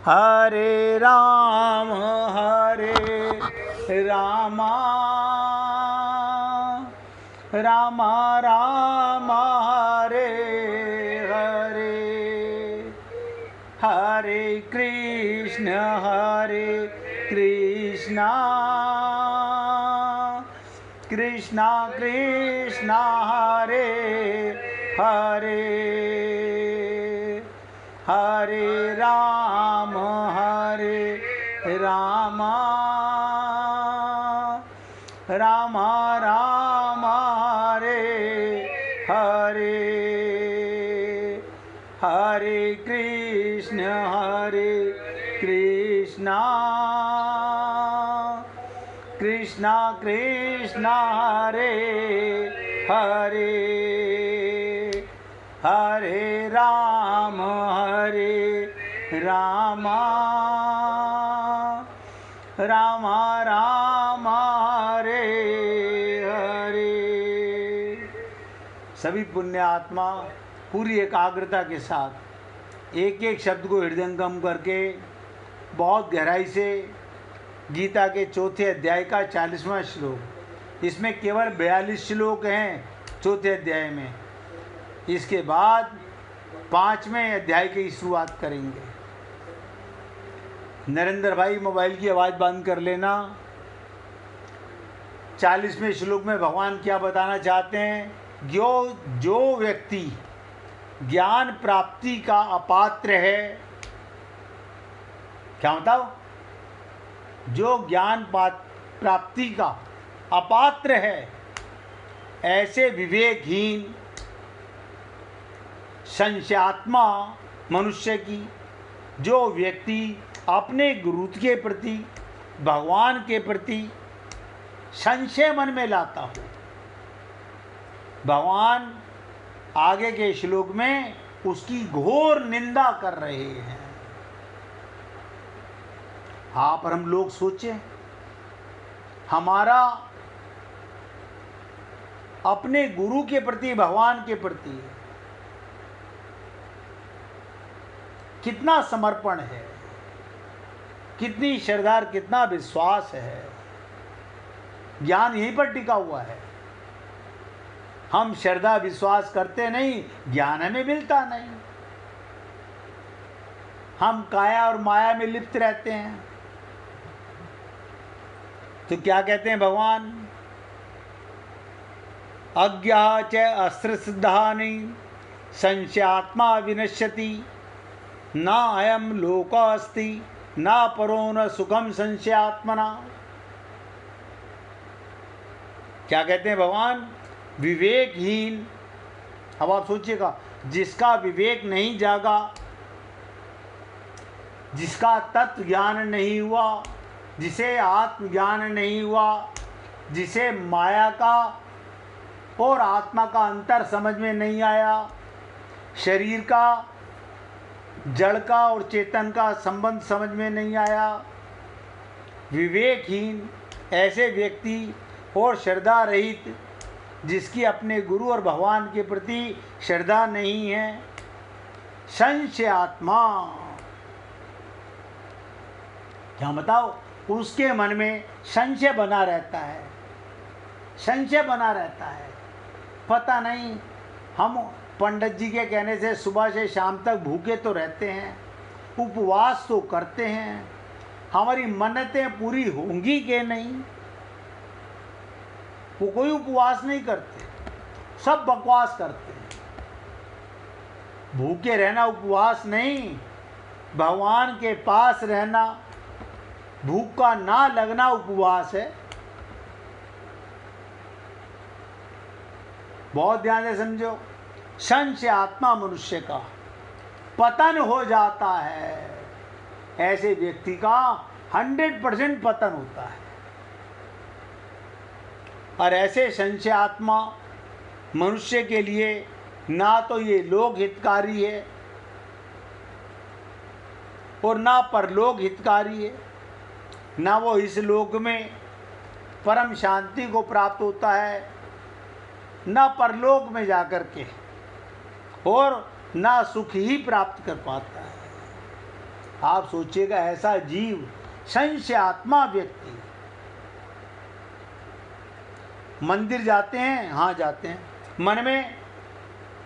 हरे राम राम राम हरे हरे, हरे कृष्ण कृष्ण कृष्ण हरे हरे, हरे राम राम राम हरे हरे, हरे कृष्ण कृष्ण कृष्ण हरे हरे, हरे राम राम राम हरे हरे। सभी पुण्य आत्मा पूरी एकाग्रता के साथ एक एक शब्द को हृदयंगम करके बहुत गहराई से गीता के चौथे अध्याय का 40वां श्लोक, इसमें केवल 42 श्लोक हैं चौथे अध्याय में। इसके बाद 5वें अध्याय की शुरुआत करेंगे। नरेंद्र भाई मोबाइल की आवाज़ बंद कर लेना। 40वें श्लोक में भगवान क्या बताना चाहते हैं? जो व्यक्ति ज्ञान प्राप्ति का अपात्र है, क्या बताओ? जो ज्ञान प्राप्ति का अपात्र है, ऐसे विवेकहीन संशयात्मा मनुष्य की, जो व्यक्ति अपने गुरु के प्रति, भगवान के प्रति संशय मन में लाता हो। भगवान आगे के श्लोक में उसकी घोर निंदा कर रहे हैं। हाँ, पर हम लोग सोचें, हमारा अपने गुरु के प्रति, भगवान के प्रति कितना समर्पण है, कितनी श्रद्धा, कितना विश्वास है। ज्ञान यहीं पर टिका हुआ है। हम श्रद्धा विश्वास करते नहीं, ज्ञान हमें मिलता नहीं। हम काया और माया में लिप्त रहते हैं। तो क्या कहते हैं भगवान? अज्ञा च अस्त्र सिद्धानि संशयात्मा विनश्यति, न अयम लोक अस्ति न परो न सुखम संशयात्मना। क्या कहते हैं भगवान? विवेकहीन। अब आप सोचिएगा, जिसका विवेक नहीं जागा, जिसका तत्व ज्ञान नहीं हुआ, जिसे आत्मज्ञान नहीं हुआ, जिसे माया का और आत्मा का अंतर समझ में नहीं आया, शरीर का, जड़ का और चेतन का संबंध समझ में नहीं आया, विवेकहीन ऐसे व्यक्ति और श्रद्धा रहित, जिसकी अपने गुरु और भगवान के प्रति श्रद्धा नहीं है, संशय आत्मा। क्या बताओ? उसके मन में संशय बना रहता है, संशय बना रहता है। पता नहीं, हम पंडित जी के कहने से सुबह से शाम तक भूखे तो रहते हैं, उपवास तो करते हैं, हमारी मन्नतें पूरी होंगी कि नहीं? वो कोई उपवास नहीं करते, सब बकवास करते हैं। भूखे रहना उपवास नहीं, भगवान के पास रहना, भूख का ना लगना उपवास है। बहुत ध्यान से समझो। संशय आत्मा मनुष्य का पतन हो जाता है। ऐसे व्यक्ति का 100% पतन होता है। और ऐसे संशय आत्मा मनुष्य के लिए ना तो ये लोक हितकारी है और ना परलोक हितकारी है। ना वो इस लोक में परम शांति को प्राप्त होता है, ना परलोक में जाकर के, और ना सुख ही प्राप्त कर पाता है। आप सोचिएगा, ऐसा जीव, संशय आत्मा व्यक्ति, मंदिर जाते हैं, हाँ जाते हैं, मन में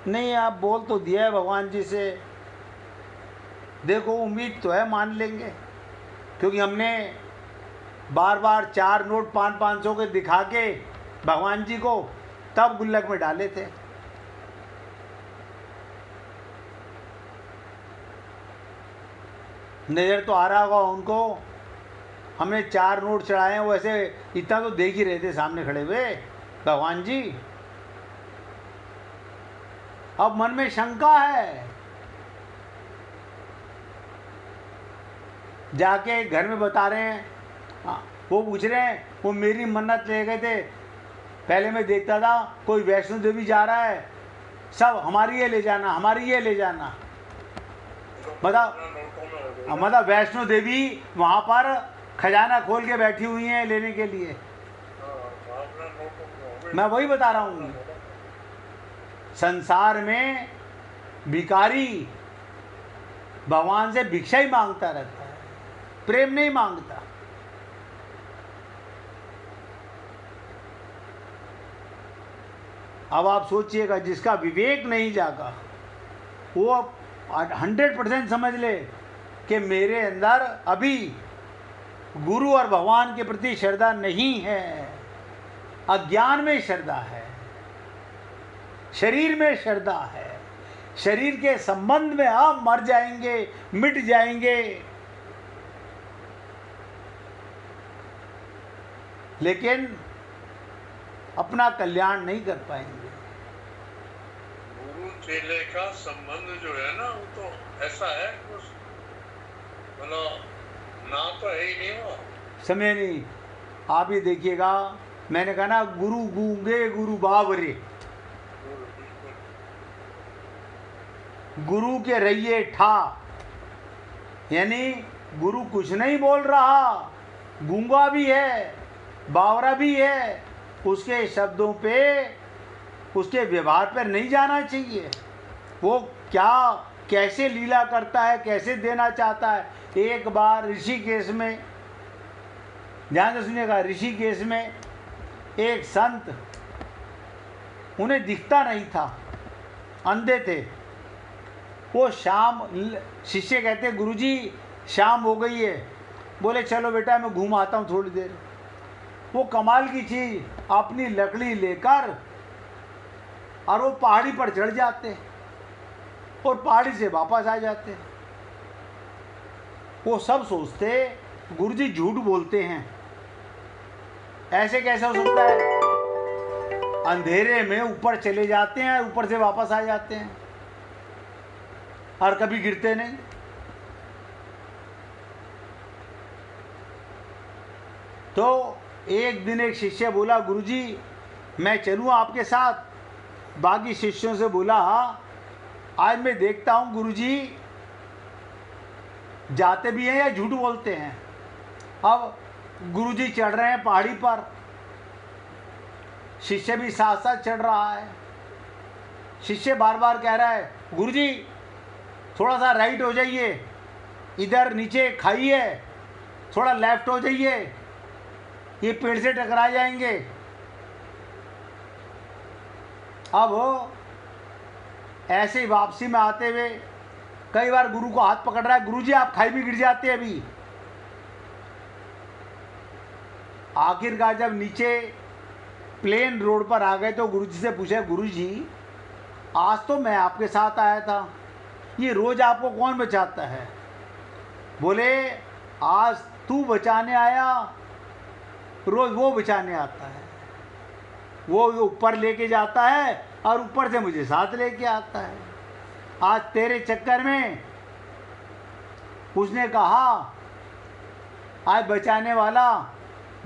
नहीं, आप बोल तो दिया है भगवान जी से, देखो उम्मीद तो है मान लेंगे, क्योंकि हमने बार बार 4 नोट 500 के दिखा के भगवान जी को तब गुल्लक में डाले थे। नज़र तो आ रहा होगा उनको, हमने 4 नोट चढ़ाए हैं, वैसे इतना तो देख ही रहे थे सामने खड़े हुए भगवान जी। अब मन में शंका है, जाके घर में बता रहे हैं, वो पूछ रहे हैं, वो मेरी मन्नत ले गए थे, पहले मैं देखता था कोई वैष्णो देवी जा रहा है, सब हमारी ये ले जाना, हमारी ये ले जाना, मतलब वैष्णो देवी वहाँ पर खजाना खोल के बैठी हुई हैं लेने के लिए। मैं वही बता रहा हूँ, संसार में भिखारी भगवान से भिक्षा ही मांगता रहता है, प्रेम नहीं मांगता। अब आप सोचिएगा, जिसका विवेक नहीं जागा वो 100% समझ ले कि मेरे अंदर अभी गुरु और भगवान के प्रति श्रद्धा नहीं है, अज्ञान में श्रद्धा है, शरीर में श्रद्धा है, शरीर के संबंध में हम मर जाएंगे, मिट जाएंगे, लेकिन अपना कल्याण नहीं कर पाएंगे। गुरु चेले का संबंध जो है ना, वो तो ऐसा है कुछ, मतलब ना तो है ही नहीं वो, समय नहीं। आप ही देखिएगा, मैंने कहा ना, गुरु गूंगे गुरु बावरे, गुरु के रहिए ठा, यानी गुरु कुछ नहीं बोल रहा, गूंगा भी है, बावरा भी है, उसके शब्दों पे, उसके व्यवहार पर नहीं जाना चाहिए। वो क्या कैसे लीला करता है, कैसे देना चाहता है। एक बार ऋषिकेश में, ध्यान से सुनिएगा, ऋषिकेश में एक संत, उन्हें दिखता नहीं था, अंधे थे। वो शाम, शिष्य कहते गुरुजी शाम हो गई है, बोले चलो बेटा मैं घूम आता हूँ थोड़ी देर। वो कमाल की चीज़, अपनी लकड़ी लेकर और वो पहाड़ी पर चढ़ जाते और पहाड़ी से वापस आ जाते। वो सब सोचते गुरुजी झूठ बोलते हैं, ऐसे कैसे हो सकता है। अंधेरे में ऊपर चले जाते हैं, ऊपर से वापस आ जाते हैं और कभी गिरते नहीं। तो एक दिन एक शिष्य बोला, गुरुजी मैं चलूँ आपके साथ। बाकी शिष्यों से बोला, आज मैं देखता हूँ गुरुजी जाते भी हैं या झूठ बोलते हैं। अब गुरुजी चढ़ रहे हैं पहाड़ी पर, शिष्य भी साथ साथ चढ़ रहा है। शिष्य बार बार कह रहा है, गुरुजी थोड़ा सा राइट हो जाइए, इधर नीचे खाई है, थोड़ा लेफ्ट हो जाइए, ये पेड़ से टकरा जाएंगे। अब ऐसे ही वापसी में आते हुए कई बार गुरु को हाथ पकड़ रहा है, गुरुजी आप खाई में गिर जाते हैं अभी। आखिरकार जब नीचे प्लेन रोड पर आ गए तो गुरुजी से पूछा, गुरुजी आज तो मैं आपके साथ आया था, ये रोज आपको कौन बचाता है। बोले आज तू बचाने आया, रोज वो बचाने आता है, वो ऊपर लेके जाता है और ऊपर से मुझे साथ लेके आता है। आज तेरे चक्कर में उसने कहा आज बचाने वाला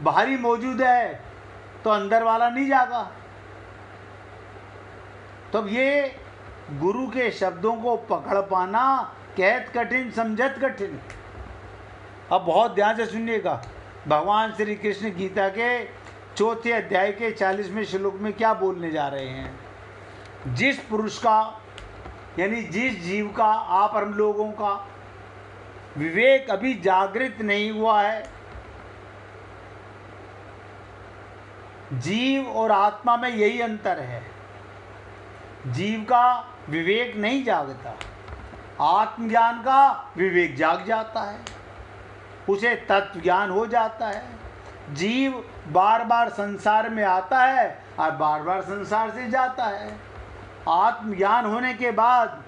बाहर ही मौजूद है तो अंदर वाला नहीं जागा। तब ये गुरु के शब्दों को पकड़ पाना कहत कठिन समझत कठिन। अब बहुत ध्यान से सुनिएगा, भगवान श्री कृष्ण गीता के 4थे अध्याय के 40वें श्लोक में क्या बोलने जा रहे हैं। जिस पुरुष का, यानी जिस जीव का, आप हम लोगों का विवेक अभी जागृत नहीं हुआ है। जीव और आत्मा में यही अंतर है। जीव का विवेक नहीं जागता, आत्मज्ञान का विवेक जाग जाता है, उसे तत्व ज्ञान हो जाता है। जीव बार बार संसार में आता है और बार बार संसार से जाता है। आत्मज्ञान होने के बाद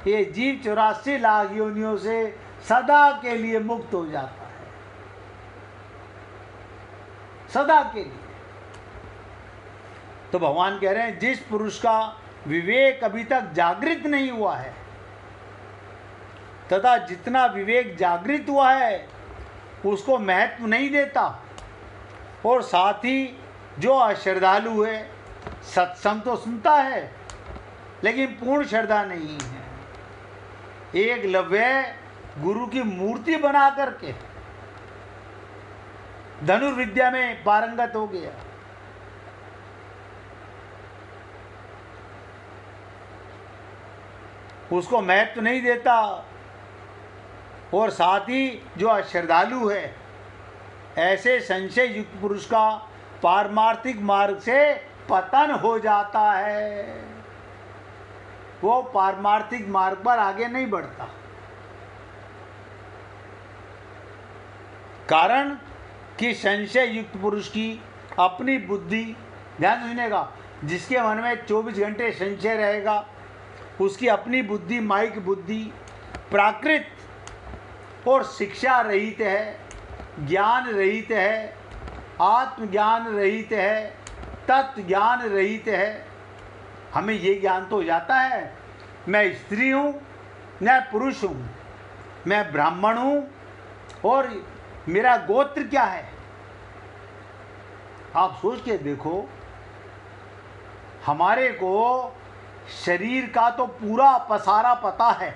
ये जीव 84 लाख योनियों से सदा के लिए मुक्त हो जाता है, सदा के लिए। तो भगवान कह रहे हैं जिस पुरुष का विवेक अभी तक जागृत नहीं हुआ है तथा जितना विवेक जागृत हुआ है उसको महत्व नहीं देता, और साथ ही जो अश्रद्धालु है सत्संग तो सुनता है लेकिन पूर्ण श्रद्धा नहीं है, एकलव्य गुरु की मूर्ति बना करके धनुर्विद्या में पारंगत हो गया, उसको महत्व नहीं देता, और साथ ही जो अश्रद्धालु है ऐसे संशय युक्त पुरुष का पारमार्थिक मार्ग से पतन हो जाता है। वो पारमार्थिक मार्ग पर आगे नहीं बढ़ता। कारण कि संशय युक्त पुरुष की अपनी बुद्धि, ध्यान से सुनिएगा, जिसके मन में 24 घंटे संशय रहेगा उसकी अपनी बुद्धि, माइक बुद्धि प्राकृत और शिक्षा रहित है, ज्ञान रहित है, आत्मज्ञान रहित है, तत्व ज्ञान रहित है। हमें ये ज्ञान तो हो जाता है मैं स्त्री हूँ, मैं पुरुष हूँ, मैं ब्राह्मण हूँ और मेरा गोत्र क्या है। आप सोच के देखो, हमारे को शरीर का तो पूरा पसारा पता है,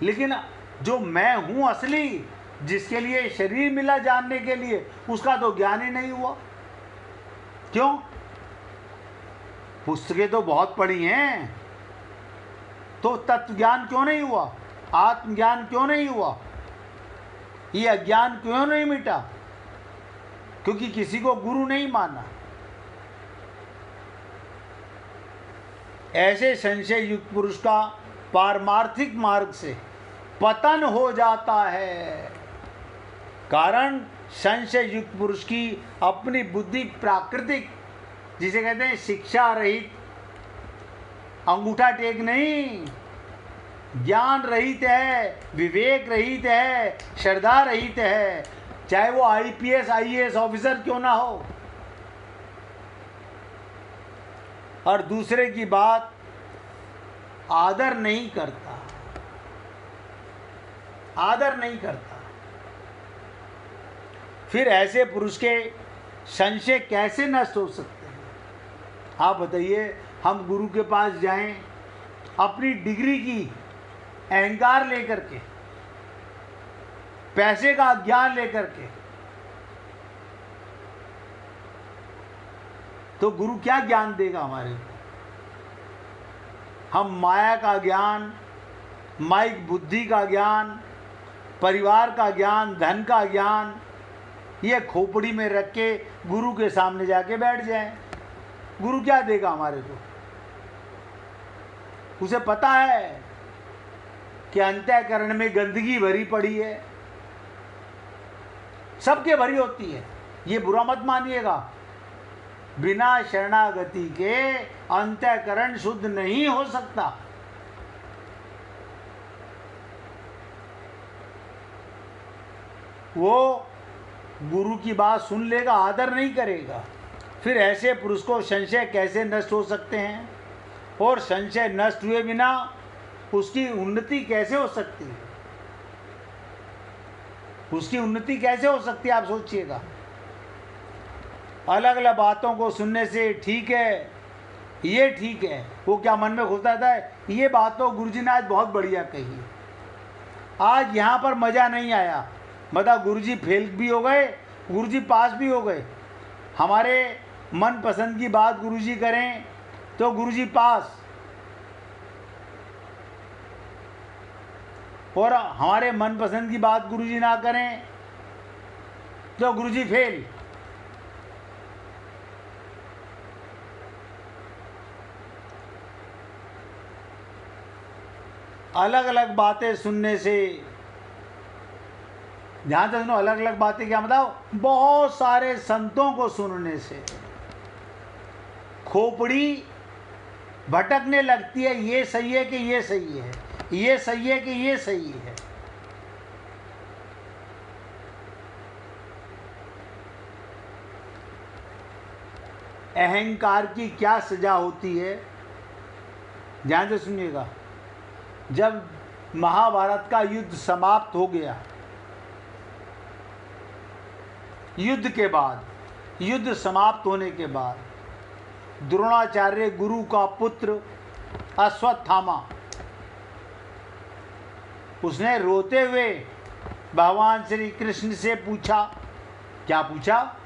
लेकिन जो मैं हूँ असली, जिसके लिए शरीर मिला जानने के लिए, उसका तो ज्ञान ही नहीं हुआ। क्यों? पुस्तकें तो बहुत पढ़ी हैं, तो तत्व ज्ञान क्यों नहीं हुआ, आत्मज्ञान क्यों नहीं हुआ, ये अज्ञान क्यों नहीं मिटा? क्योंकि किसी को गुरु नहीं माना। ऐसे संशय युक्त पुरुष का पारमार्थिक मार्ग से पतन हो जाता है। कारण संशय युक्त पुरुष की अपनी बुद्धि प्राकृतिक, जिसे कहते हैं शिक्षा रहित, अंगूठा टेक नहीं, ज्ञान रहित है, विवेक रहित है, श्रद्धा रहित है, चाहे वो आईपीएस आईएएस ऑफिसर क्यों ना हो। और दूसरे की बात आदर नहीं करता, आदर नहीं करता। फिर ऐसे पुरुष के संशय कैसे नष्ट हो सकते हैं? आप बताइए, हम गुरु के पास जाएं अपनी डिग्री की अहंकार लेकर के, पैसे का ज्ञान लेकर के, तो गुरु क्या ज्ञान देगा हमारे को? हम माया का ज्ञान, माइक बुद्धि का ज्ञान, परिवार का ज्ञान, धन का ज्ञान, ये खोपड़ी में रख के गुरु के सामने जाके बैठ जाएं, गुरु क्या देगा हमारे को? उसे पता है कि अंतःकरण में गंदगी भरी पड़ी है, सबके भरी होती है, ये बुरा मत मानिएगा। बिना शरणागति के अंतःकरण शुद्ध नहीं हो सकता। वो गुरु की बात सुन लेगा, आदर नहीं करेगा। फिर ऐसे पुरुष को संशय कैसे नष्ट हो सकते हैं? और संशय नष्ट हुए बिना उसकी उन्नति कैसे हो सकती है? उसकी उन्नति कैसे हो सकती है, आप सोचिएगा। अलग अलग बातों को सुनने से ठीक है, ये ठीक है, वो क्या मन में घुसता है, ये बात तो गुरुजी ने आज बहुत बढ़िया कही है, आज यहाँ पर मज़ा नहीं आया, मतलब गुरुजी फेल भी हो गए, गुरुजी पास भी हो गए। हमारे मन पसंद की बात गुरुजी करें तो गुरुजी पास, और हमारे मनपसंद की बात गुरुजी ना करें तो गुरुजी फेल। अलग अलग बातें सुनने से, ध्यान से सुनो, अलग अलग बातें क्या मतलब, बहुत सारे संतों को सुनने से खोपड़ी भटकने लगती है। ये सही है कि ये सही है, ये सही है कि ये सही है। अहंकार की क्या सजा होती है, ध्यान से सुनिएगा। जब महाभारत का युद्ध समाप्त हो गया, युद्ध के बाद, युद्ध समाप्त होने के बाद द्रोणाचार्य गुरु का पुत्र अश्वत्थामा, उसने रोते हुए भगवान श्री कृष्ण से पूछा, क्या पूछा,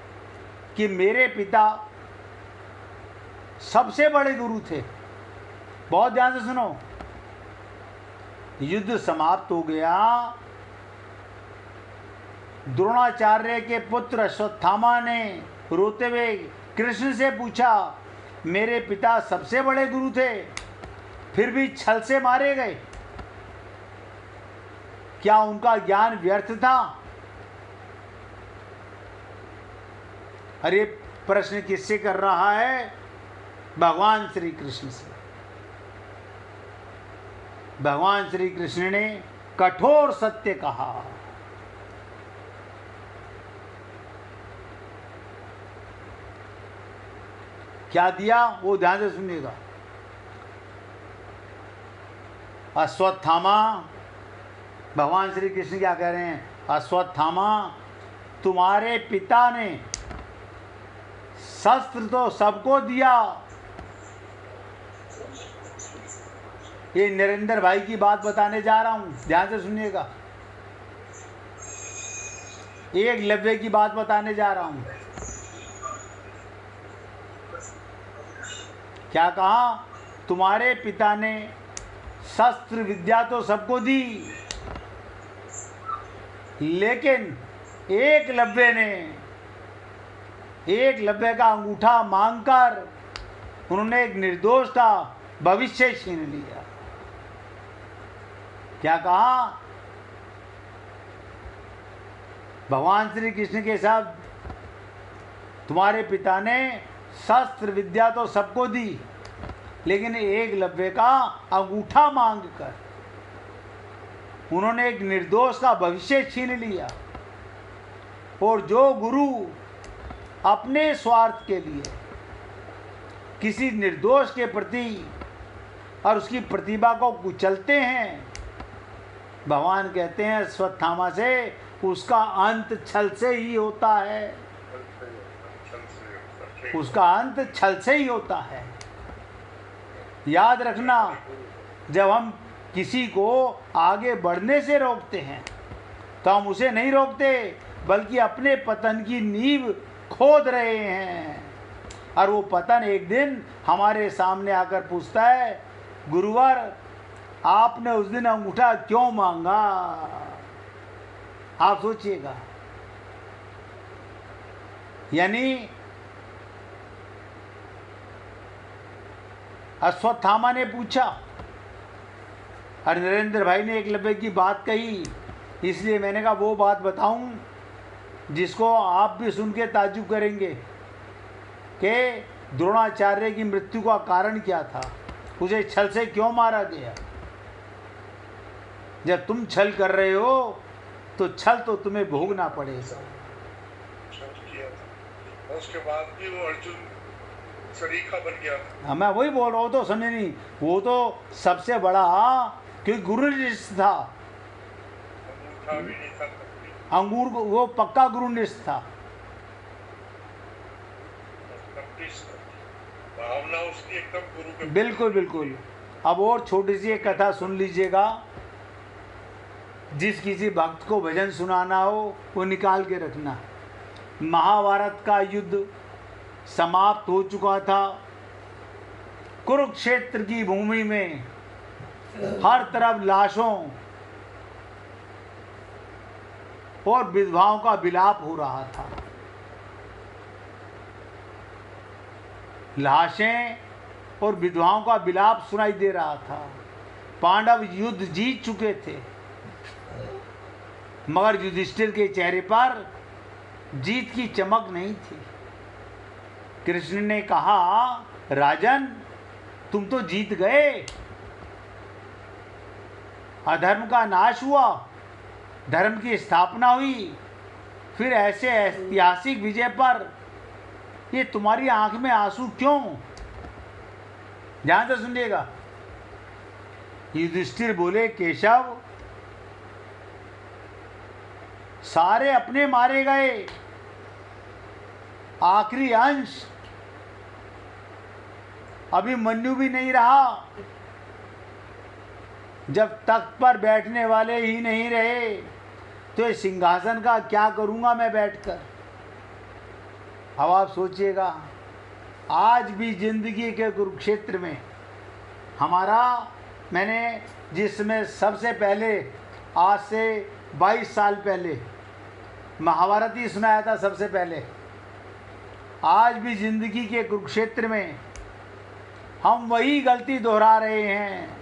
कि मेरे पिता सबसे बड़े गुरु थे। बहुत ध्यान से सुनो, युद्ध समाप्त हो गया, द्रोणाचार्य के पुत्र अश्वत्थामा ने रोते हुए कृष्ण से पूछा, मेरे पिता सबसे बड़े गुरु थे, फिर भी छल से मारे गए, क्या उनका ज्ञान व्यर्थ था? अरे प्रश्न किससे कर रहा है? भगवान श्री कृष्ण से। भगवान श्री कृष्ण ने कठोर सत्य कहा। क्या दिया वो ध्यान से सुनिएगा। अश्वत्थामा, भगवान श्री कृष्ण क्या कह रहे हैं? अश्वत्थामा, तुम्हारे पिता ने शस्त्र तो सबको दिया। ये नरेंद्र भाई की बात बताने जा रहा हूं, ध्यान से सुनिएगा। एकलव्य की बात बताने जा रहा हूं। क्या कहा? तुम्हारे पिता ने शस्त्र विद्या तो सबको दी, लेकिन एकलव्य का अंगूठा मांगकर उन्होंने एक निर्दोष का भविष्य छीन लिया। क्या कहा? भगवान श्री कृष्ण के शब्द, तुम्हारे पिता ने शस्त्र विद्या तो सबको दी, लेकिन एकलव्य का अंगूठा मांगकर उन्होंने एक निर्दोष का भविष्य छीन लिया। और जो गुरु अपने स्वार्थ के लिए किसी निर्दोष के प्रति और उसकी प्रतिभा को कुचलते हैं, भगवान कहते हैं अश्वत्थामा से, उसका अंत छल से ही होता है। उसका अंत छल से ही होता है। याद रखना, जब हम किसी को आगे बढ़ने से रोकते हैं तो हम उसे नहीं रोकते, बल्कि अपने पतन की नींव खोद रहे हैं। और वो पतन एक दिन हमारे सामने आकर पूछता है, गुरुवर आपने उस दिन अंगूठा क्यों मांगा? आप सोचिएगा। यानी अश्वत्थामा ने पूछा और नरेंद्र भाई ने एकलव्य की बात कही, इसलिए मैंने कहा वो बात बताऊं जिसको आप भी सुन के ताज्जुब करेंगे कि द्रोणाचार्य की मृत्यु का कारण क्या था, उसे छल से क्यों मारा गया। जब तुम छल कर रहे हो तो छल तो तुम्हें भोगना पड़ेगा। उसके बाद भी वो अर्जुन सरीखा बन गया था। मैं वही बोल रहा हूँ, तो समझे नहीं, वो तो सबसे बड़ा क्योंकि गुरुनिष्ठ था। अंगूठा भी नहीं था, अंगूर वो पक्का गुरुनिष्ठ था। भावना उसकी एकदम गुरु के। बिल्कुल बिल्कुल। अब और छोटी सी एक कथा सुन लीजिएगा। जिस किसी भक्त को भजन सुनाना हो वो निकाल के रखना। महाभारत का युद्ध समाप्त हो चुका था। कुरुक्षेत्र की भूमि में हर तरफ लाशों और विधवाओं का विलाप हो रहा था। लाशें और विधवाओं का विलाप सुनाई दे रहा था। पांडव युद्ध जीत चुके थे, मगर युधिष्ठिर के चेहरे पर जीत की चमक नहीं थी। कृष्ण ने कहा, राजन, तुम तो जीत गए, अधर्म का नाश हुआ, धर्म की स्थापना हुई। फिर ऐसे ऐतिहासिक विजय पर ये तुम्हारी आंख में आंसू क्यों? ध्यान से सुनिएगा। युधिष्ठिर बोले, केशव, सारे अपने मारे गए, आखिरी अंश अभिमन्यु भी नहीं रहा। जब तख्त पर बैठने वाले ही नहीं रहे तो इस सिंहासन का क्या करूंगा मैं बैठकर? अब आप सोचिएगा, आज भी जिंदगी के कुरुक्षेत्र में हमारा, मैंने जिसमें सबसे पहले आज से 22 साल पहले महाभारत ही सुनाया था सबसे पहले, आज भी जिंदगी के कुरुक्षेत्र में हम वही गलती दोहरा रहे हैं।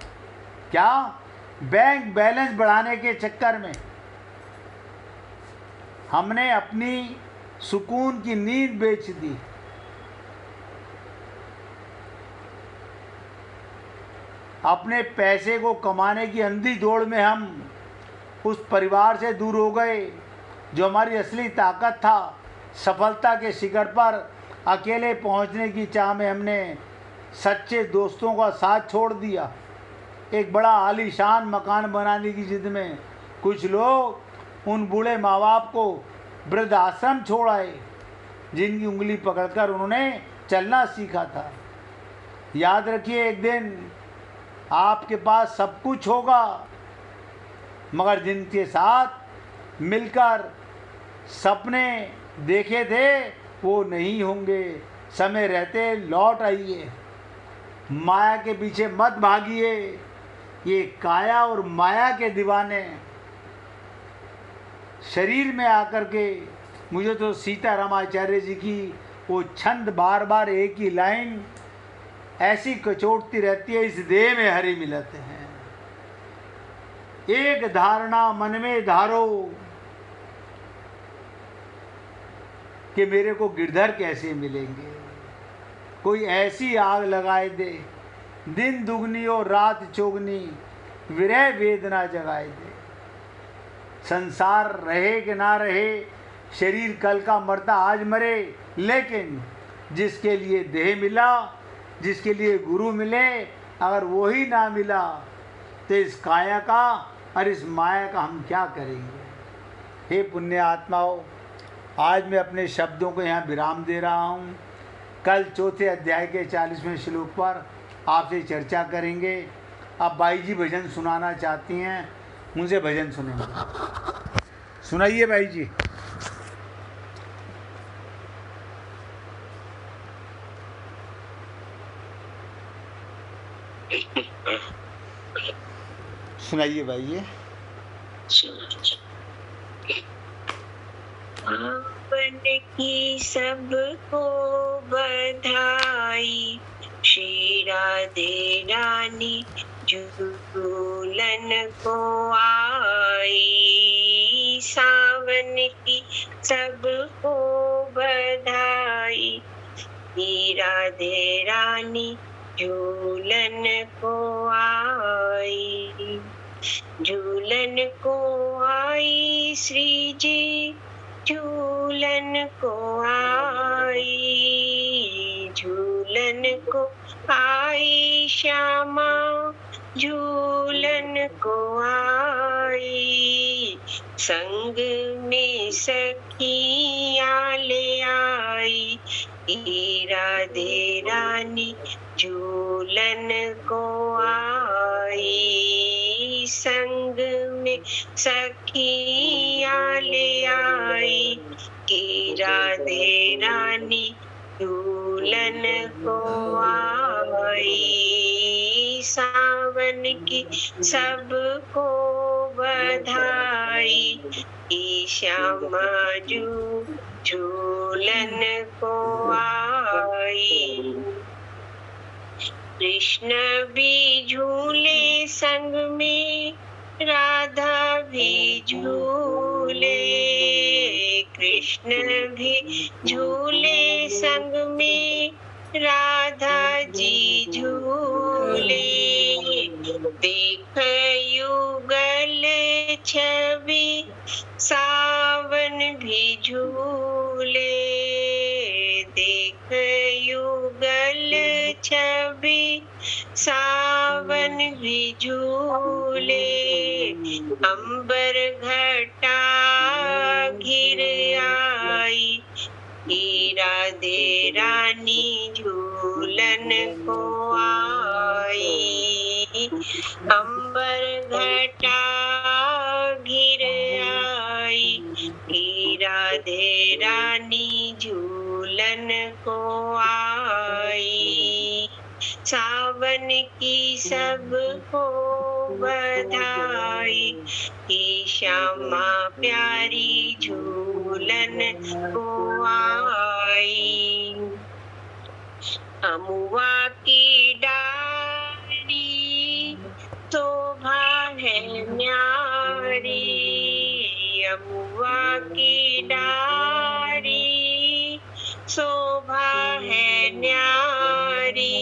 क्या? बैंक बैलेंस बढ़ाने के चक्कर में हमने अपनी सुकून की नींद बेच दी। अपने पैसे को कमाने की अंधी दौड़ में हम उस परिवार से दूर हो गए जो हमारी असली ताकत था। सफलता के शिखर पर अकेले पहुंचने की चाह में हमने सच्चे दोस्तों का साथ छोड़ दिया। एक बड़ा आलीशान मकान बनाने की जिद में कुछ लोग उन बूढ़े माँ बाप को वृद्ध आश्रम छोड़ आए जिनकी उंगली पकड़कर उन्होंने चलना सीखा था। याद रखिए, एक दिन आपके पास सब कुछ होगा, मगर जिनके साथ मिलकर सपने देखे थे वो नहीं होंगे। समय रहते लौट आइए, माया के पीछे मत भागिए। ये काया और माया के दीवाने शरीर में आकर के, मुझे तो सीतारामाचार्य जी की वो छंद बार बार एक ही लाइन ऐसी कचोटती रहती है, इस देह में हरि मिलते हैं। एक धारणा मन में धारो कि मेरे को गिरधर कैसे मिलेंगे। कोई ऐसी आग लगाए दे, दिन दुगनी और रात चौगनी, विरह वेदना जगाए दे। संसार रहे कि ना रहे, शरीर कल का मरता आज मरे, लेकिन जिसके लिए देह मिला, जिसके लिए गुरु मिले, अगर वही ना मिला तो इस काया का और इस माया का हम क्या करेंगे। हे पुण्य आत्माओं, आज मैं अपने शब्दों को यहाँ विराम दे रहा हूँ। कल चौथे अध्याय के 40वें श्लोक पर आपसे चर्चा करेंगे। अब बाई जी भजन सुनाना चाहती हैं, उनसे भजन सुनेंगे। सुनाइए बाई जी। सुनाइए भाई ये। पावन की सबको बधाई, श्री राधे रानी झूलन को आई। सावन की सबको बधाई, श्री राधे रानी झूलन को आई। झूलन को आई श्री जी, झूलन को आई। झूलन को आई श्यामा, झूलन को आई। संग में सखियाँ ले आई, राधे रानी झूलन को आई। संग में सखियाँ ले आई, कि राधे रानी झूलन को आई। सावन की सबको बधाई, श्यामा झूलन को आई। कृष्ण भी झूले संग में, राधा भी झूले। कृष्ण भी झूले संग में, राधा जी झूले। देख युगल छवि, सावन भी झूले। देख युगल छवि, सावन भी झूले। अंबर घटा घिर आई, राधे रानी झूलन को आई। अंबर घटा घिर आई, राधे रानी झूलन को आई। सावन की सबको बधाई, श्यामा प्यारी झूलन को आई। अमुआ की डाली शोभा है न्यारी, अमुआ की डाली शोभा है न्यारी।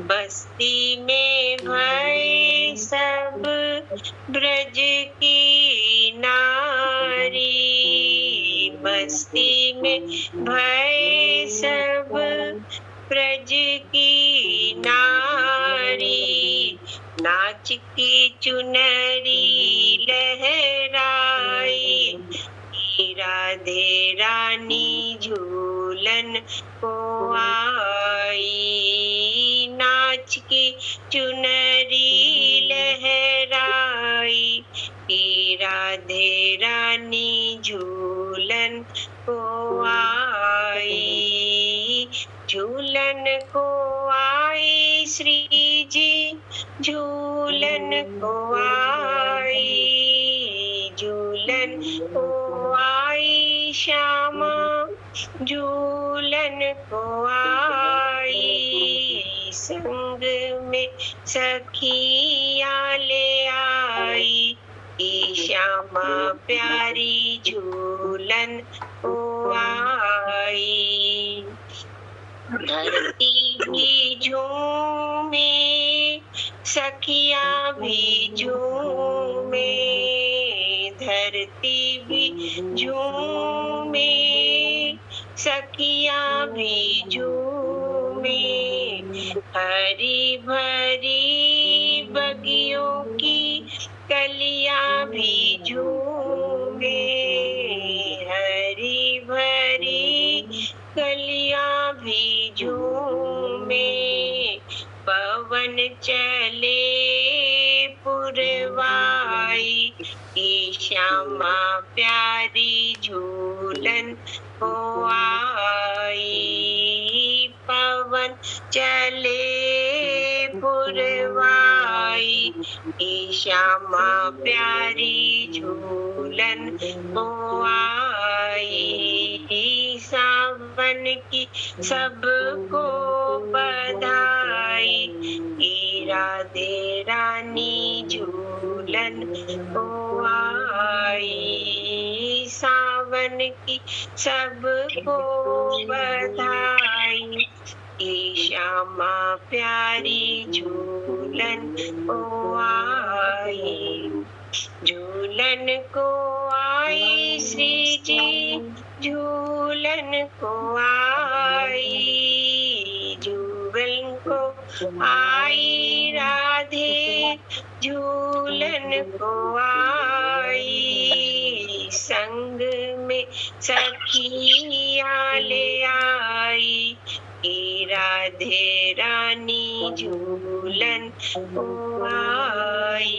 बस्ती में भय सब ब्रज की नारी, बस्ती में भय सब ब्रज की नारी। नाच की चुनरी लहराई, राधे रानी झूलन को आई। नाच की चुनरी लहराई, राधे रानी झूलन को आई। झूलन को आई श्री जी, झूलन को आई। झूलन को आई श्यामा, झूलन को आई। संग में सखियाँ ले आई, श्यामा प्यारी झूलन को आई। धरती भी झूमे, सखियाँ भी झूमे। धरती भी झूमे, सखियाँ भी झूमे। हरी भरी बगियों की कलियाँ भी झूमे। हरी भरी कलियाँ भी झूमे। पवन चले पुरवाई, श्यामा प्यारी झूलन को आई। पवन चले पुरवाई, श्यामा प्यारी झूलन को आई। सावन की सबको बधाई, राधे रानी झूलन को आई। सावन की सबको बधाई, श्यामा प्यारी झूलन को आई। झूलन को आई श्री जी, झूलन को आई। झूलन को आई राधे, झूलन को आई। संग में सखियाँ ले आई, राधे रानी झूलन को आई।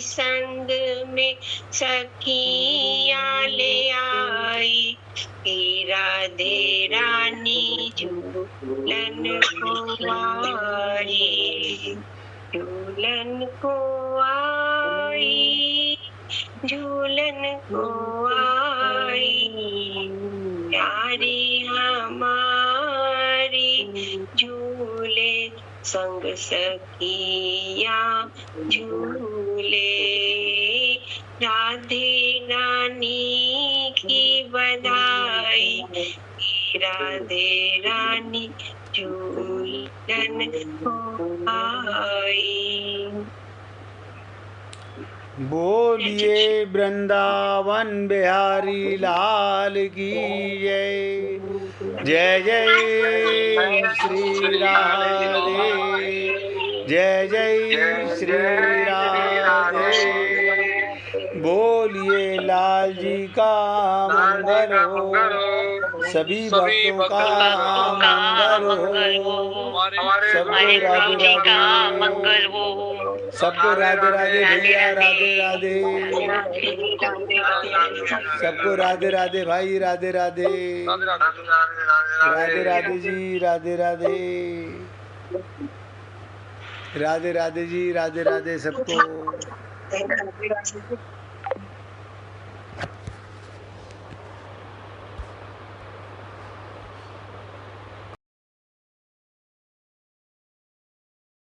संग में सखियाँ ले आई, राधे रानी झूलन को आई। झूलन को आई, झूलन को आई, प्यारी हमारी झूले संग सखिया झूले, राधे रानी की बधाई, राधे रानी झूलन को आई। बोलिए वृंदावन बिहारी लाल की जय। जय जय श्री राधे, जय जय श्री राधे। बोलिए लाल जी का मंगल हो, सभी भक्तों का मंगल हो, सबको राधे राधे, सबको राधे राधे भैया, राधे राधे, सबको राधे राधे भाई, राधे राधे, राधे राधे जी, राधे राधे, राधे राधे जी, राधे राधे सबको।